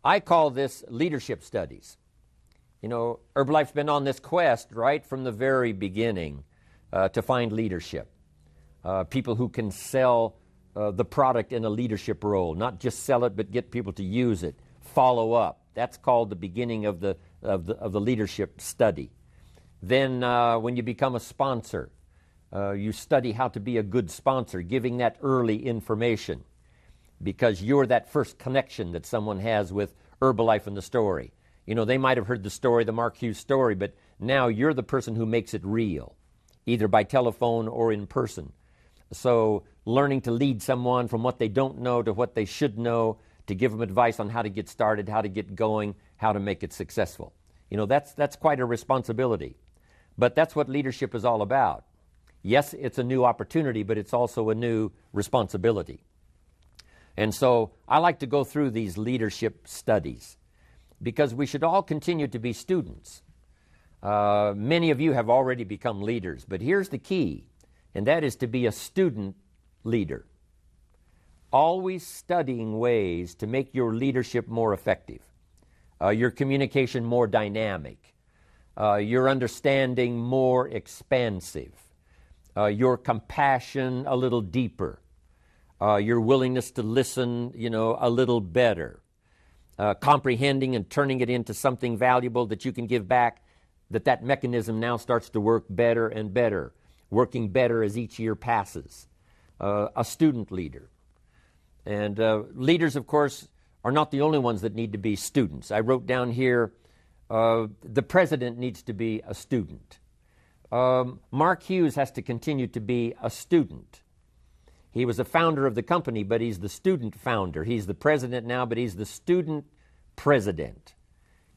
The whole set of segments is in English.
I call this leadership studies. Herbalife's been on this quest right from the very beginning to find leadership. People who can sell the product in a leadership role, not just sell it, but get people to use it, follow up. That's called the beginning of the leadership study. Then when you become a sponsor, you study how to be a good sponsor, giving that early information, because you're that first connection that someone has with Herbalife and the story. They might have heard the story, the Mark Hughes story, but now you're the person who makes it real, either by telephone or in person. So learning to lead someone from what they don't know to what they should know, to give them advice on how to get started, how to get going, how to make it successful. That's quite a responsibility. But that's what leadership is all about. Yes, it's a new opportunity, but it's also a new responsibility. And so I like to go through these leadership studies because we should all continue to be students. Many of you have already become leaders, but here's the key, and that is to be a student leader. Always studying ways to make your leadership more effective, your communication more dynamic, your understanding more expansive, your compassion a little deeper, your willingness to listen, a little better, comprehending and turning it into something valuable that you can give back, that mechanism now starts to work better and better, working better as each year passes. A student leader. And leaders, of course, are not the only ones that need to be students. I wrote down here, the president needs to be a student. Mark Hughes has to continue to be a student. He was a founder of the company, but he's the student founder. He's the president now, but he's the student president.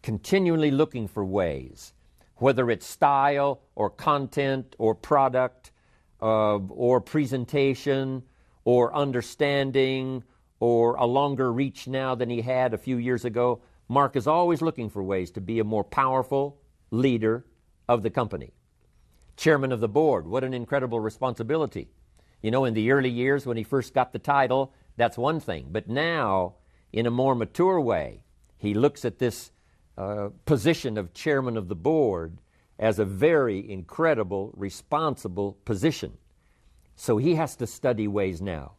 Continually looking for ways, whether it's style or content or product or presentation or understanding or a longer reach now than he had a few years ago. Mark is always looking for ways to be a more powerful leader of the company. Chairman of the board, what an incredible responsibility. In the early years when he first got the title, that's one thing. But now, in a more mature way, he looks at this position of chairman of the board as a very incredible, responsible position. So he has to study ways now.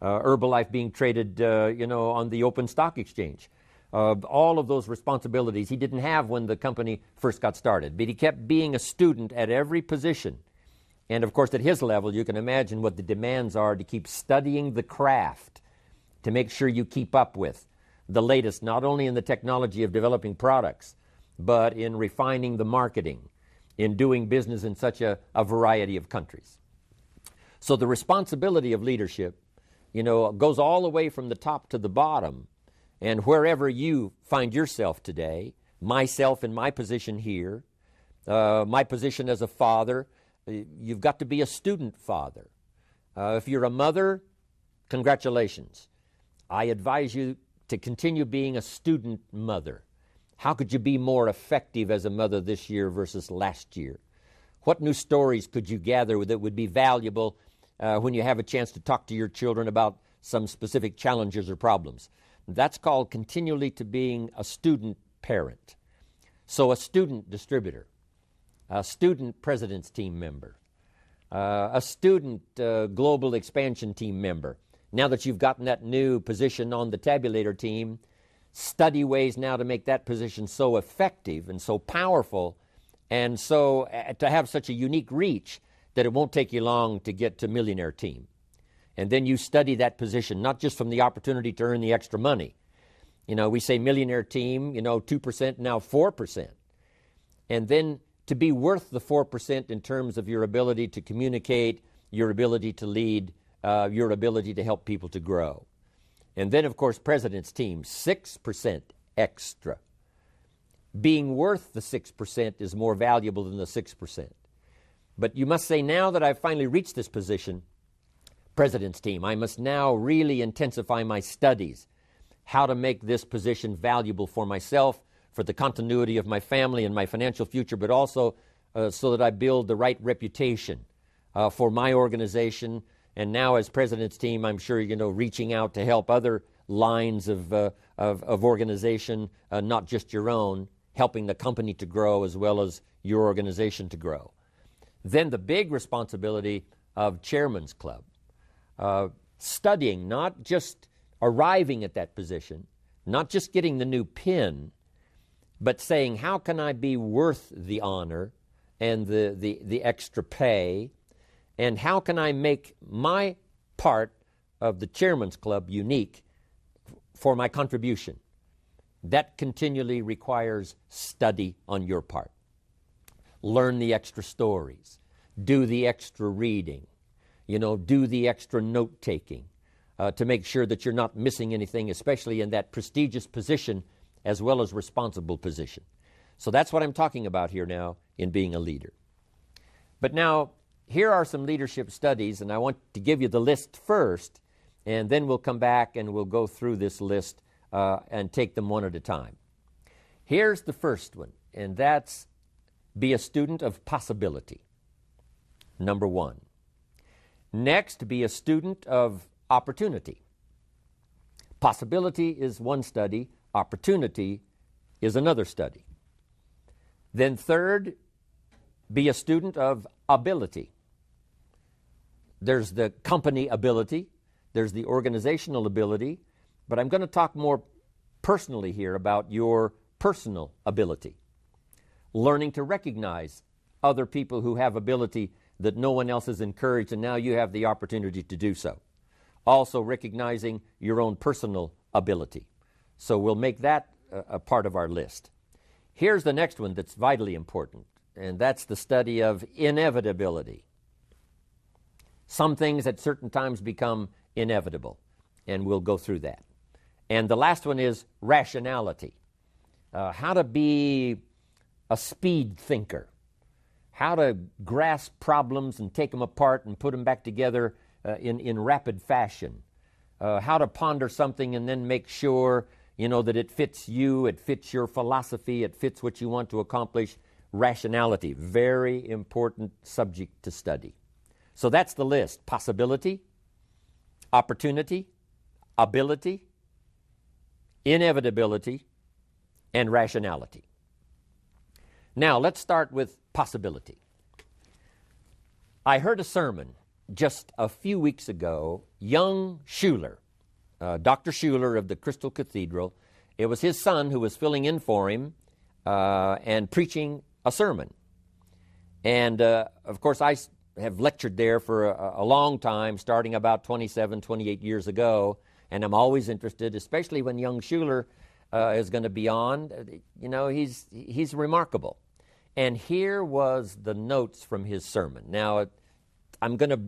Herbalife being traded, on the open stock exchange. All of those responsibilities he didn't have when the company first got started. But he kept being a student at every position. And of course, at his level, you can imagine what the demands are to keep studying the craft, to make sure you keep up with the latest, not only in the technology of developing products, but in refining the marketing, in doing business in such a variety of countries. So the responsibility of leadership, goes all the way from the top to the bottom. And wherever you find yourself today, myself in my position here, my position as a father, you've got to be a student father. If you're a mother, congratulations. I advise you to continue being a student mother. How could you be more effective as a mother this year versus last year? What new stories could you gather that would be valuable when you have a chance to talk to your children about some specific challenges or problems? That's called continually to being a student parent. So a student distributor, a student president's team member, a student global expansion team member. Now that you've gotten that new position on the tabulator team, study ways now to make that position so effective and so powerful and so to have such a unique reach that it won't take you long to get to millionaire team. And then you study that position, not just from the opportunity to earn the extra money. We say millionaire team, 2%, now 4%. And then to be worth the 4% in terms of your ability to communicate, your ability to lead, your ability to help people to grow. And then, of course, president's team, 6% extra. Being worth the 6% is more valuable than the 6%. But you must say, now that I've finally reached this position, president's team, I must now really intensify my studies, how to make this position valuable for myself, for the continuity of my family and my financial future, but also so that I build the right reputation for my organization. And now as president's team, I'm sure, reaching out to help other lines of organization, not just your own, helping the company to grow as well as your organization to grow. Then the big responsibility of Chairman's Club, studying, not just arriving at that position, not just getting the new pin, but saying, how can I be worth the honor and the extra pay, and how can I make my part of the Chairman's Club unique for my contribution? That continually requires study on your part. Learn the extra stories, do the extra reading, do the extra note-taking to make sure that you're not missing anything, especially in that prestigious position as well as responsible position. So that's what I'm talking about here now in being a leader. But now, here are some leadership studies, and I want to give you the list first, and then we'll come back and we'll go through this list and take them one at a time. Here's the first one, and that's be a student of possibility. Number one. Next, be a student of opportunity. Possibility is one study. Opportunity is another study. Then third, be a student of ability. There's the company ability, there's the organizational ability, but I'm going to talk more personally here about your personal ability. Learning to recognize other people who have ability that no one else has encouraged, and now you have the opportunity to do so. Also recognizing your own personal ability. So we'll make that a part of our list. Here's the next one that's vitally important, and that's the study of inevitability. Some things at certain times become inevitable, and we'll go through that. And the last one is rationality. How to be a speed thinker. How to grasp problems and take them apart and put them back together in rapid fashion. How to ponder something and then make sure that it fits you, it fits your philosophy, it fits what you want to accomplish. Rationality, very important subject to study. So that's the list. Possibility, opportunity, ability, inevitability, and rationality. Now, let's start with possibility. I heard a sermon just a few weeks ago. Young Schuler, Dr. Schuler of the Crystal Cathedral, it was his son who was filling in for him and preaching a sermon. And, of course, I have lectured there for a long time, starting about 27, 28 years ago, and I'm always interested, especially when young Schuler is going to be on. He's remarkable. And here was the notes from his sermon. Now, I'm going to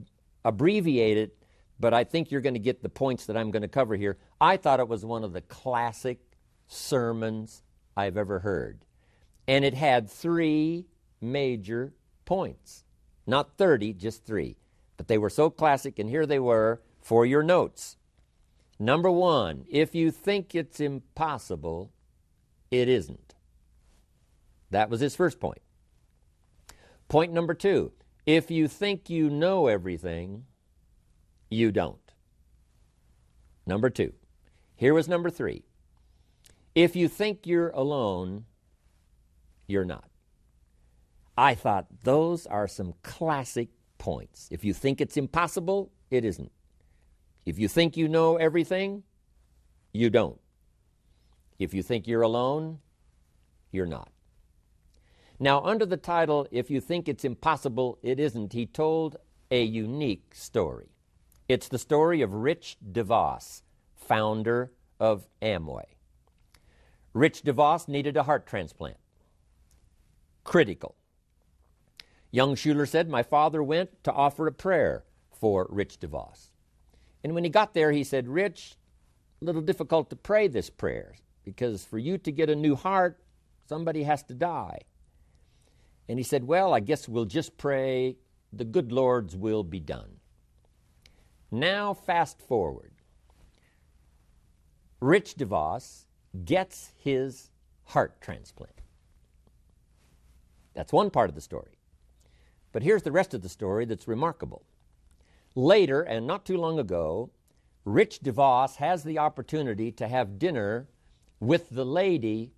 abbreviate it, but I think you're going to get the points that I'm going to cover here. I thought it was one of the classic sermons I've ever heard. And it had 3 major points. Not 30, just 3. But they were so classic, and here they were for your notes. Number 1, if you think it's impossible, it isn't. That was his first point. Point number 2, if you think you know everything, you don't. Number 2. Here was number 3. If you think you're alone, you're not. I thought those are some classic points. If you think it's impossible, it isn't. If you think you know everything, you don't. If you think you're alone, you're not. Now, under the title, If You Think It's Impossible, It Isn't, he told a unique story. It's the story of Rich DeVos, founder of Amway. Rich DeVos needed a heart transplant. Critical. Young Schuler said, my father went to offer a prayer for Rich DeVos. And when he got there, he said, Rich, a little difficult to pray this prayer because for you to get a new heart, somebody has to die. And he said, well, I guess we'll just pray the good Lord's will be done. Now, fast forward. Rich DeVos gets his heart transplant. That's one part of the story. But here's the rest of the story that's remarkable. Later, and not too long ago, Rich DeVos has the opportunity to have dinner with the lady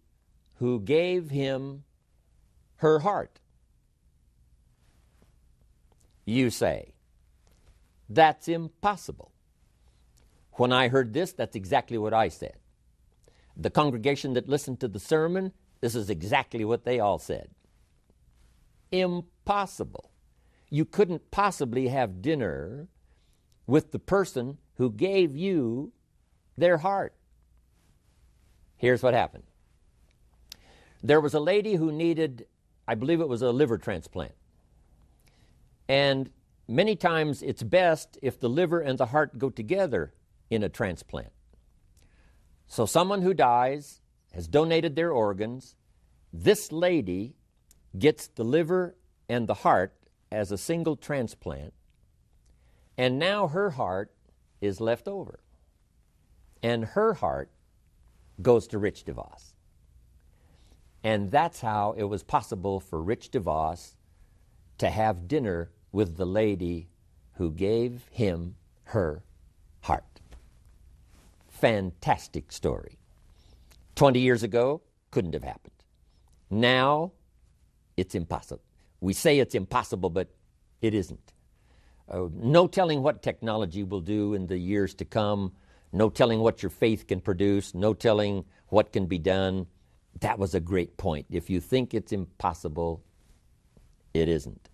who gave him her heart. You say, that's impossible. When I heard this, that's exactly what I said. The congregation that listened to the sermon, this is exactly what they all said. Impossible. You couldn't possibly have dinner with the person who gave you their heart. Here's what happened. There was a lady who needed, I believe it was a liver transplant. And many times it's best if the liver and the heart go together in a transplant. So someone who dies has donated their organs. This lady gets the liver and the heart as a single transplant, and now her heart is left over. And her heart goes to Rich DeVos. And that's how it was possible for Rich DeVos to have dinner with the lady who gave him her heart. Fantastic story. 20 years ago, couldn't have happened. Now, it's impossible. We say it's impossible, but it isn't. No telling what technology will do in the years to come. No telling what your faith can produce. No telling what can be done. That was a great point. If you think it's impossible, it isn't.